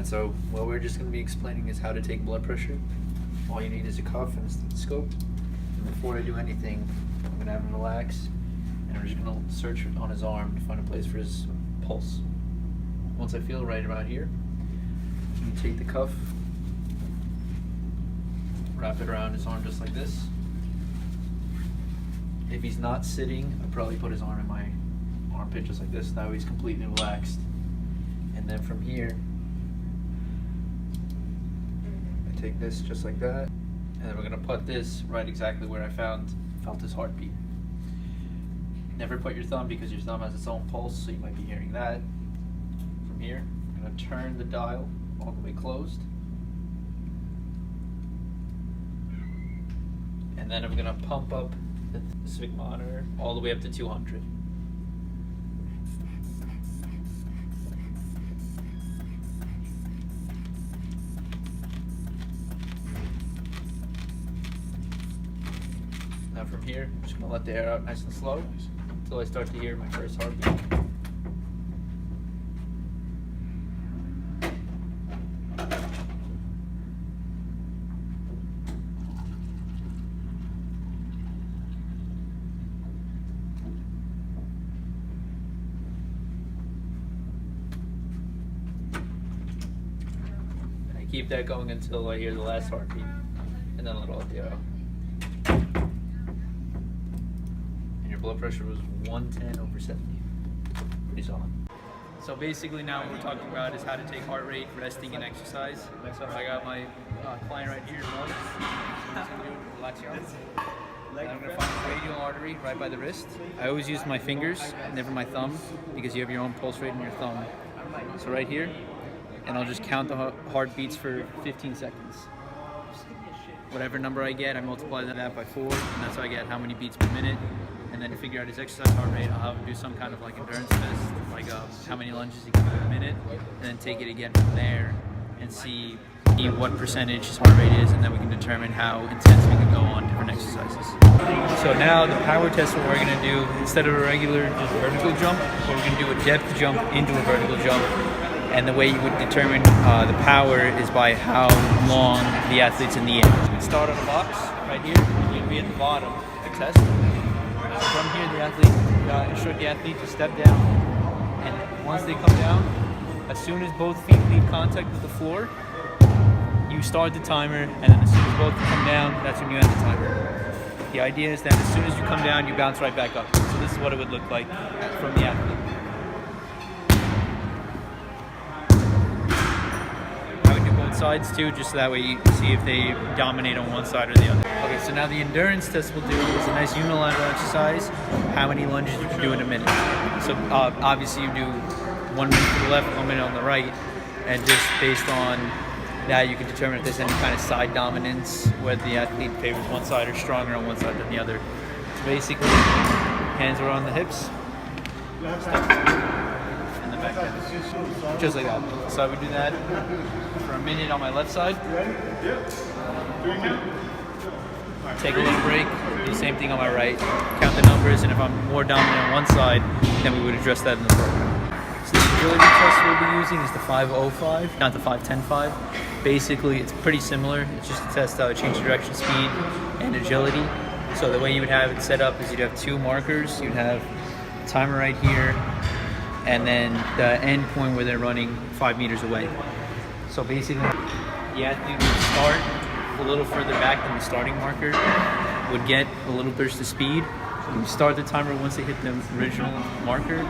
Alright, so what we're just going to be explaining is how to take blood pressure. All you need is a cuff and a stethoscope. And before I do anything, I'm going to have him relax, and I'm just going to search on his arm to find a place for his pulse. Once I feel right about here, you take the cuff, wrap it around his arm just like this. If he's not sitting, I'd probably put his arm in my armpit just like this. That way he's completely relaxed. And then from here, I take this just like that, and then we're gonna put this right exactly where I felt his heartbeat. Never put your thumb, because your thumb has its own pulse, so you might be hearing that. From here, I'm gonna turn the dial all the way closed, and then I'm gonna pump up the sphygmometer all the way up to 200. Now from here, I'm just gonna let the air out nice and slow until I start to hear my first heartbeat. And I keep that going until I hear the last heartbeat, and then let all the air out. Blood pressure was 110/70. Pretty solid. So basically now what we're talking about is how to take heart rate, resting, and exercise. So I got my client right here, relax your arms. I'm going to find the radial artery right by the wrist. I always use my fingers, never my thumb, because you have your own pulse rate in your thumb. So right here, and I'll just count the heartbeats for 15 seconds. Whatever number I get, I multiply that by 4, and that's how I get how many beats per minute. And then to figure out his exercise heart rate, I'll have him do some kind of like endurance test, like how many lunges he can do in a minute, and then take it again from there and see what percentage his heart rate is, and then we can determine how intense we can go on different exercises. So now the power test, what we're going to do, instead of a regular just vertical jump, we're going to do a depth jump into a vertical jump. And the way you would determine the power is by how long the athlete's in the air. We start on a box right here, and you'll be at the bottom to test. From here, the athlete, instruct the athlete to step down, and once they come down, as soon as both feet leave contact with the floor, you start the timer, and then as soon as both come down, that's when you end the timer. The idea is that as soon as you come down, you bounce right back up. So this is what it would look like from the athlete. I would do both sides too, just so that way you can see if they dominate on one side or the other. Okay, so now the endurance test we'll do is a nice unilateral exercise, how many lunges you can do in a minute. So obviously you do 1 minute to the left, 1 minute on the right, and just based on that you can determine if there's any kind of side dominance, whether the athlete favors one side or stronger on one side than the other. So basically, hands are on the hips, and the back hand, just like that. So I would do that for a minute on my left side. Take a little break, do the same thing on my right, count the numbers, and if I'm more dominant on one side, then we would address that in the program. So the agility test we'll be using is the 5:05, not the 5:10.5. Basically, it's pretty similar. It's just to test change of direction, speed, and agility. So the way you would have it set up is you'd have 2 markers. You'd have the timer right here, and then the end point where they're running 5 meters away. So basically, the athlete would start a little further back than the starting marker, would get a little burst of speed. You start the timer once they hit the original marker,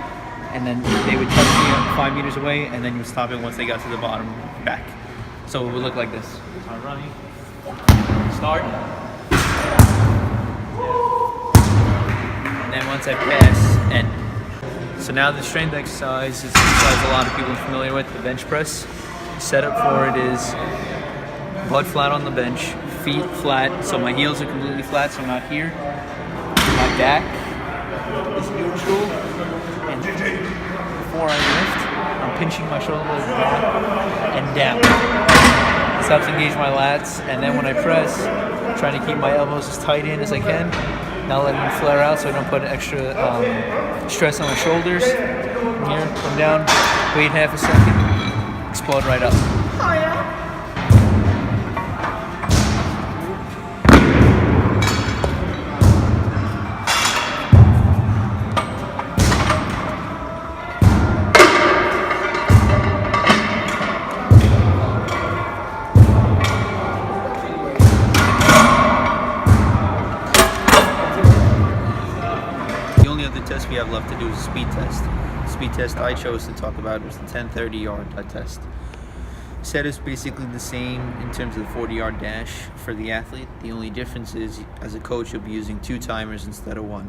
and then they would touch me 5 meters away, and then you would stop it once they got to the bottom back. So it would look like this. I'm running. Start. And then once I pass, end. So now the strength exercise is an exercise a lot of people are familiar with, the bench press. Setup for it is butt flat on the bench, feet flat, so my heels are completely flat, so I'm not here. My back is neutral, and before I lift, I'm pinching my shoulder blades back and down. This helps engage my lats, and then when I press, I'm trying to keep my elbows as tight in as I can, not letting them flare out so I don't put extra stress on my shoulders. From here, come down, wait half a second, explode right up. Oh yeah? The only other test we have left to do is a speed test. The speed test I chose to talk about was the 10-30 yard test. Set is basically the same in terms of the 40-yard dash for the athlete. The only difference is, as a coach, you'll be using 2 timers instead of 1.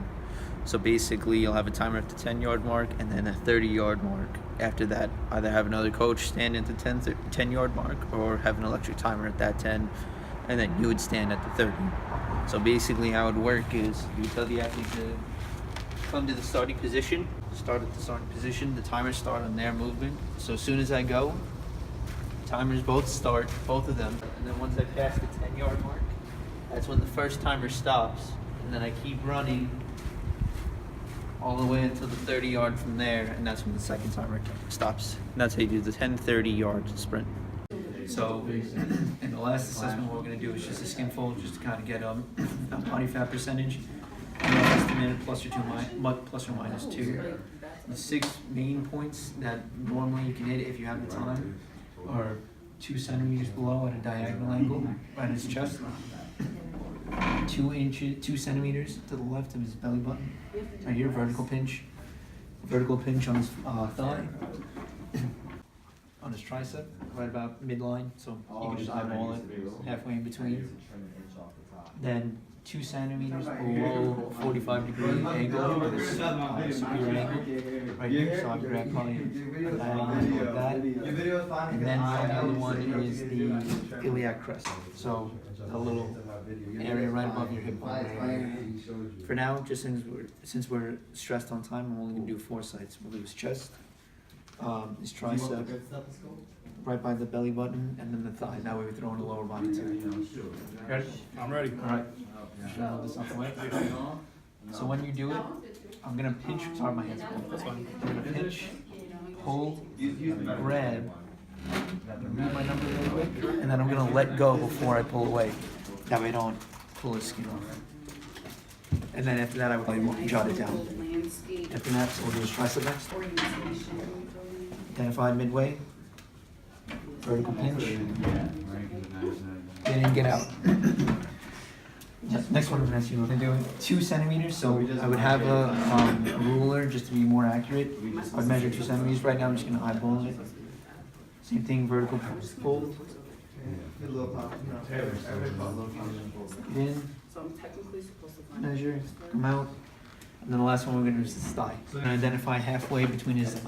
So basically, you'll have a timer at the 10-yard mark and then a 30-yard mark. After that, either have another coach stand at the 10-yard mark or have an electric timer at that 10, and then you would stand at the 30. So basically, how it would work is you tell the athlete to come to the starting position, start at the starting position, the timers start on their movement. So as soon as I go, timers both start, both of them, and then once I pass the 10-yard mark, that's when the first timer stops, and then I keep running all the way until the 30-yard from there, and that's when the second timer stops. And that's how you do the 10-30 yard sprint. So in the last assessment, what we're going to do is just a skin fold, just to kind of get a body fat percentage. And we'll estimate it plus or minus 2. The 6 main points that normally you can hit if you have the time are 2 centimeters below at a diagonal angle right at his chest, 2 centimeters to the left of his belly button, right here, vertical pinch on his thigh, on his tricep, right about midline, so you can just eyeball it halfway in between. Then 2 centimeters below 45-degree angle with a superior angle right here, so I grab probably a diagonal like that. And then the other one is the iliac crest, so a little area right above your hip bone area. For now, just since we're stressed on time, I'm only going to do 4 sites. We'll do his chest, his tricep, right by the belly button, and then the thigh. That way we throw in the lower body too. Ready? I'm ready. All right. Should I hold this out the way? So when you do it, I'm gonna pinch. Sorry, my hands are cold. That's fine. I'm gonna pinch, pull, grab, move my number really quick, and then I'm gonna let go before I pull away. That way I don't pull his skin off. And then after that, I would jot it down. After that, so we'll do his tricep next. Identify midway. Vertical pinch. Get in, get out. Next one, I'm going to ask you what to do. 2 centimeters, so I would have a ruler just to be more accurate. I'd measure 2 centimeters. Right now, I'm just going to eyeball it. Same thing, vertical pull. Get in, measure, come out. And then the last one we're going to do is his thigh. I'm going to identify halfway between his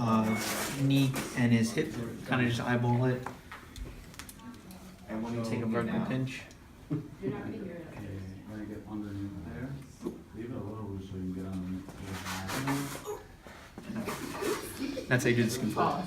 knee and his hip. Kind of just eyeball it. And when you take a vertical pinch. Get underneath there. Leave it a little loose so you can get underneath. That's how you do the skin fold.